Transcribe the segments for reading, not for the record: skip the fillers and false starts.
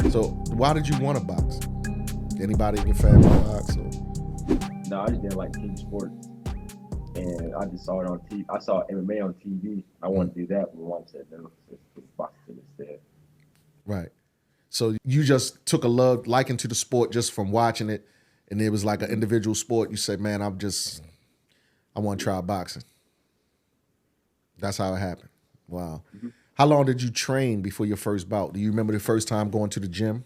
So why did you want to box? Anybody in your family box? Or? No, I just didn't like team sports. And I just saw it on TV. I saw MMA on TV. I wanted to do that, but my mom said no. It's boxing instead. Right. So you just took a liking to the sport just from watching it, and it was like an individual sport. You said, man, I want to try boxing. That's how it happened. Wow. Mm-hmm. How long did you train before your first bout? Do you remember the first time going to the gym?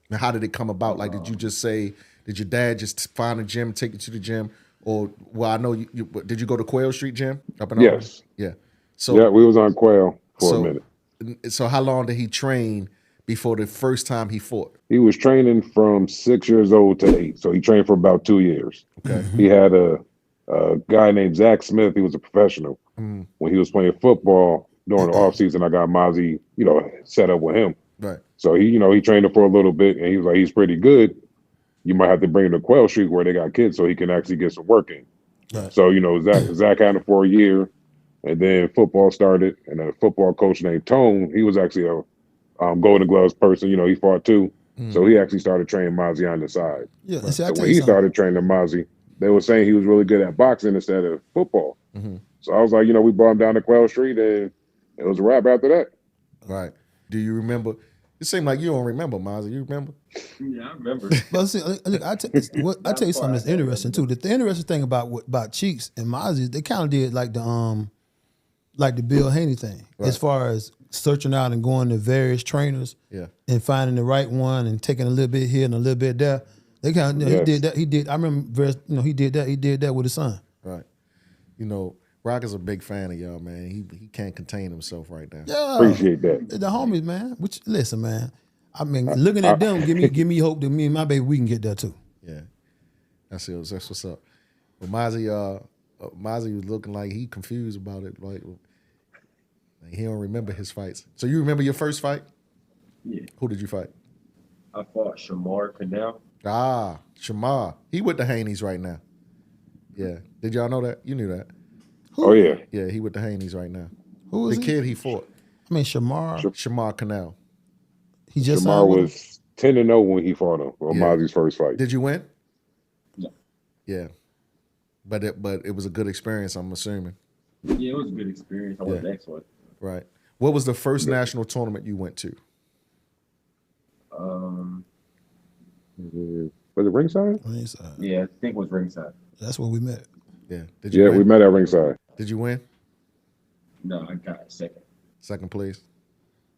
And how did it come about? Like, did you just say, did your dad just find a gym, take you to the gym? Or, well, I know did you go to Quail Street Gym up in Auburn? Yes. Yeah. So yeah, we was on Quail for a minute. So how long did he train before the first time he fought? He was training from 6 years old to 8. So he trained for about 2 years. Okay. He had a guy named Zach Smith. He was a professional. When he was playing football during the offseason, I got Mazzi, set up with him. Right. So he trained him for a little bit, and he was like, he's pretty good. You might have to bring him to Quail Street where they got kids so he can actually get some work in. Right. So, Zach had him for a year, and then football started, and a football coach named Tone, he was actually a Golden Gloves person. He fought too. So he actually started training Mazzi on the side. Yeah, right. So when he started training Mazzi, they were saying he was really good at boxing instead of football. Mm-hmm. So I was like, we brought him down to Quail Street, and it was a wrap after that. Right. Do you remember? It seemed like you don't remember, Mazzi. You remember? Yeah, I remember. Well, see, look, I tell you something that's interesting too. The interesting thing about Cheeks and Mazzi, they kind of did like the Bill Haney thing, right, as far as searching out and going to various trainers, and finding the right one and taking a little bit here and a little bit there. They kind of he did that. He did. I remember, he did that. He did that with his son. Right. Rock is a big fan of y'all, man. He can't contain himself right now. Yeah, appreciate that. The homies, man. Listen, man. I mean, looking at them, give me hope that me and my baby we can get there too. Yeah, that's what's up. But Mazzi was looking like he confused about it. Like he don't remember his fights. So you remember your first fight? Yeah. Who did you fight? I fought Shamar Canal. Ah, Shamar. He with the Haneys right now. Yeah. Did y'all know that? You knew that. Oh, yeah. Yeah, he with the Haneys right now. Who is the kid he fought? I mean, Shamar Canal. He just Shamar was 10-0 when he fought him on Mazzi's first fight. Did you win? No. Yeah. But it was a good experience, I'm assuming. Yeah, it was a good experience. I went the next one. Right. What was the first national tournament you went to? Was it Ringside? Ringside. Yeah, I think it was Ringside. That's where we met. Yeah. Did you win? We met at Ringside. Did you win? No, I got second. Second place.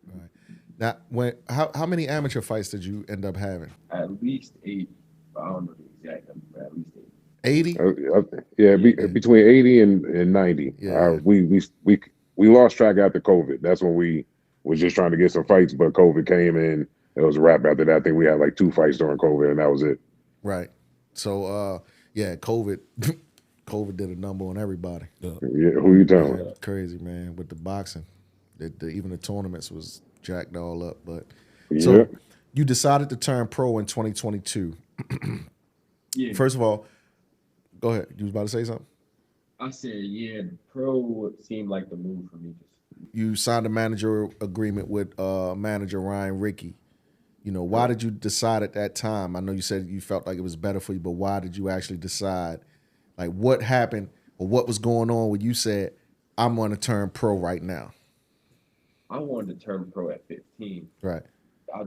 All right. Now, how many amateur fights did you end up having? At least 8. I don't know the exact number, but at least 8. 80? Between 80 and 90. Yeah. We lost track after COVID. That's when we was just trying to get some fights, but COVID came and it was a wrap after that. I think we had like 2 fights during COVID, and that was it. Right. So, COVID did a number on everybody. Yeah, who you telling? Crazy, man. With the boxing, even the tournaments was jacked all up. But so you decided to turn pro in 2022. Yeah. First of all, go ahead. You was about to say something? I said, yeah, pro seemed like the move for me. You signed a manager agreement with manager Ryan Rickey. Why did you decide at that time? I know you said you felt like it was better for you, but why did you actually decide? Like, what happened or what was going on when you said, I'm going to turn pro right now? I wanted to turn pro at 15. Right. I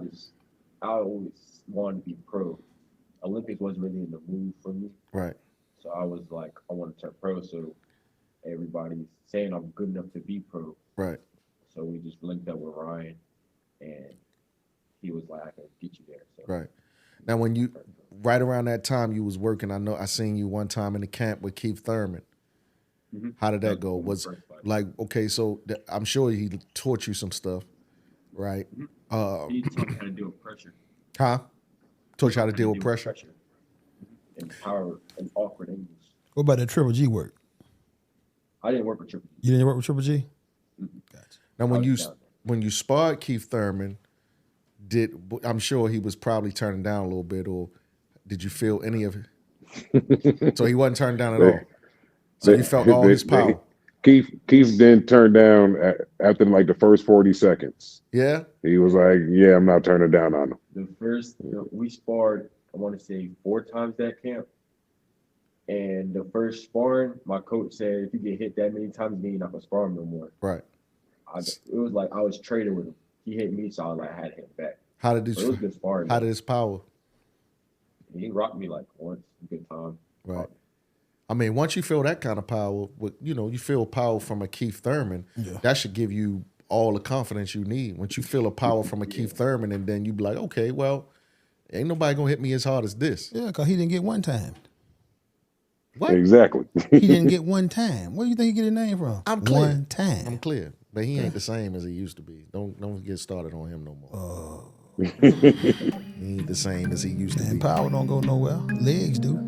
always wanted to be pro. Olympics wasn't really in the mood for me. Right. So I was like, I want to turn pro. So everybody's saying I'm good enough to be pro. Right. So we just linked up with Ryan, and he was like, I can get you there. So. Right. Now, when right around that time you was working, I seen you one time in the camp with Keith Thurman. Mm-hmm. How did that go? Was like, okay, so I'm sure he taught you some stuff, right? Mm-hmm. He taught me how to deal with pressure. Huh? Taught you how to deal with pressure. And power and awkward angles. What about that Triple G work? I didn't work with Triple G. You didn't work with Triple G? Mm-hmm. Gotcha. Now, when you sparred Keith Thurman, I'm sure he was probably turning down a little bit, or did you feel any of it? So he wasn't turning down at all. So you felt all his power. Keith then turned down after like the first 40 seconds. Yeah. He was like, "Yeah, I'm not turning down on him." We sparred, I want to say 4 times that camp. And the first sparring, my coach said, if you get hit that many times, then you're not gonna spar him no more. Right. It was like I was trading with him. He hit me, so I was like, I had to hit back. How did It was good sparring. How did his power? He rocked me like once, good time. Right. I mean, once you feel that kind of power, you feel power from a Keith Thurman, that should give you all the confidence you need. Once you feel a power from a Keith Thurman, and then you be like, okay, well, ain't nobody gonna hit me as hard as this. Yeah, because he didn't get one time. What? Exactly. He didn't get one time. Where do you think he get his name from? I'm clear. One time. I'm clear. But he ain't the same as he used to be. Don't get started on him no more. He ain't the same as he used to be. Power don't go nowhere. Legs do.